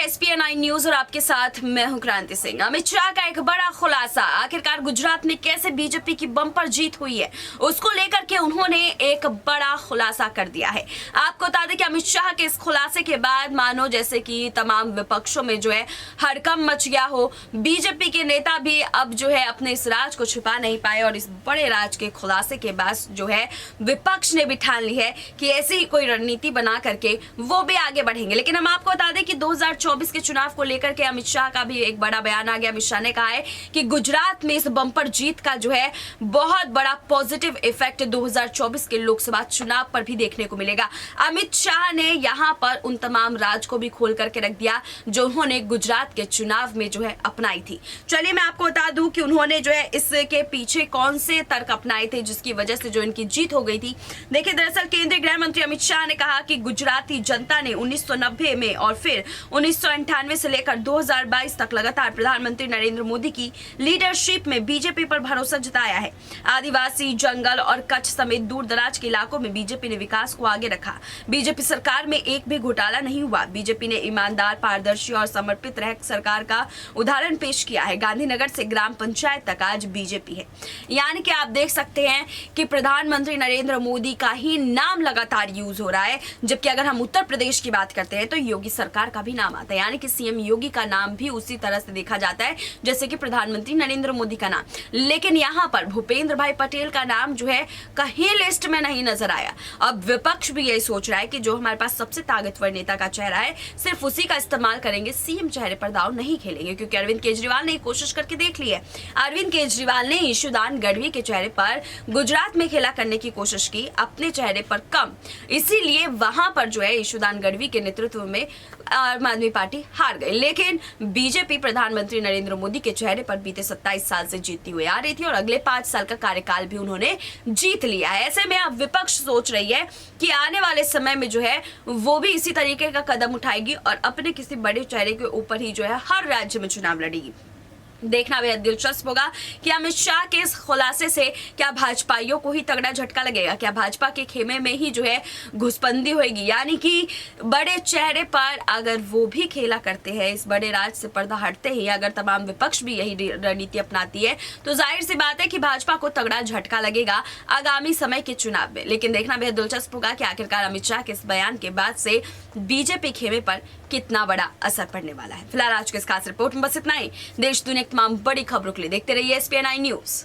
SPN9 news और आपके साथ मैं हूं क्रांति सिंह। अमित शाह का एक बड़ा खुलासा, आखिरकार गुजरात में कैसे बीजेपी की बम्पर जीत हुई है उसको लेकर के उन्होंने एक बड़ा खुलासा कर दिया है। आपको बता दें कि अमित शाह के इस खुलासे के बाद मानो जैसे कि तमाम विपक्षों में जो है हड़कंप मच गया हो। बीजेपी के नेता भी अब जो है अपने इस राज को छिपा नहीं पाए और इस बड़े राज के खुलासे के बाद जो है विपक्ष ने भी ठान ली है कि ऐसी ही कोई रणनीति बना करके वो भी आगे बढ़ेंगे। लेकिन हम आपको बता दें कि 2024 के चुनाव को लेकर के अमित शाह का भी एक बड़ा बयान आ गया। अमित शाह ने कहा है कि गुजरात में इस बम्पर जीत का जो है बहुत बड़ा पॉजिटिव इफेक्ट 2024 के लोकसभा चुनाव पर भी देखने को मिलेगा। अमित शाह ने यहां पर उन तमाम राज को भी खोल करके रख दिया जो उन्होंने गुजरात के चुनाव में जो है अपनाई थी। चलिए मैं आपको बता दूं कि उन्होंने जो है इसके पीछे कौन से तर्क अपनाए थे जिसकी वजह से जो इनकी जीत हो गई थी। देखिए, दरअसल केंद्रीय गृह मंत्री अमित शाह ने कहा कि गुजराती जनता ने 1990 में और फिर 1998 से लेकर 2022 तक लगातार प्रधानमंत्री नरेंद्र मोदी की लीडरशिप में बीजेपी पर भरोसा जताया है। आदिवासी, जंगल और कच्छ समेत दूर दराज के इलाकों में बीजेपी ने विकास को आगे रखा। बीजेपी सरकार में एक भी घोटाला नहीं हुआ। बीजेपी ने ईमानदार, पारदर्शी और समर्पित रह सरकार का उदाहरण पेश किया है। गांधीनगर से ग्राम पंचायत तक आज बीजेपी है। यानी कि आप देख सकते हैं कि प्रधानमंत्री नरेंद्र मोदी का ही नाम लगातार यूज हो रहा है। जबकि अगर हम उत्तर प्रदेश की बात करते हैं तो योगी सरकार का भी नाम आता है, यानी कि सीएम योगी का नाम भी उसी तरह से देखा जाता है जैसे कि प्रधानमंत्री नरेंद्र मोदी का नाम। लेकिन यहाँ पर भूपेंद्र भाई पटेल का नाम जो है कहीं लिस्ट में नहीं नजर आया। अब विपक्ष भी यही सोच रहा है कि जो हमारे पास सबसे ताकतवर नेता का चेहरा है सिर्फ उसी का इस्तेमाल करेंगे, सीएम चेहरे पर दाव नहीं खेलेंगे। क्योंकि अरविंद केजरीवाल ने कोशिश करके देख ली है। अरविंद केजरीवाल ने ईशुदान गढ़वी के चेहरे पर गुजरात में खेला करने की कोशिश की, अपने चेहरे पर कम। इसीलिए वहां पर जो है ईशुदान गढ़वी के नेतृत्व में आम आदमी पार्टी हार गई। लेकिन बीजेपी प्रधानमंत्री नरेंद्र मोदी के चेहरे पर बीते 27 साल से जीतती हुई आ रही थी और अगले 5 साल का कार्यकाल भी उन्होंने जीत लिया है। ऐसे में अब विपक्ष सोच रही है कि आने वाले समय में जो है वो भी इसी तरीके का कदम उठाएगी और अपने किसी बड़े चेहरे के ऊपर ही जो है हर राज्य में चुनाव लड़ेगी। देखना बेहद दिलचस्प होगा कि अमित शाह के इस खुलासे से क्या भाजपाइयों को ही तगड़ा झटका लगेगा, क्या भाजपा के खेमे में ही जो है घुसपंदी होगी। यानी कि बड़े चेहरे पर अगर वो भी खेला करते हैं, इस बड़े राज से पर्दा हटते ही अगर तमाम विपक्ष भी यही रणनीति अपनाती है तो जाहिर सी बात है कि भाजपा को तगड़ा झटका लगेगा आगामी समय के चुनाव में। लेकिन देखना बेहद दिलचस्प होगा कि आखिरकार अमित शाह के इस बयान के बाद से बीजेपी खेमे पर कितना बड़ा असर पड़ने वाला है। फिलहाल आज के इस खास रिपोर्ट में बस इतना ही। देश दुनिया की तमाम बड़ी खबरों के लिए देखते रहिए SPN9 न्यूज।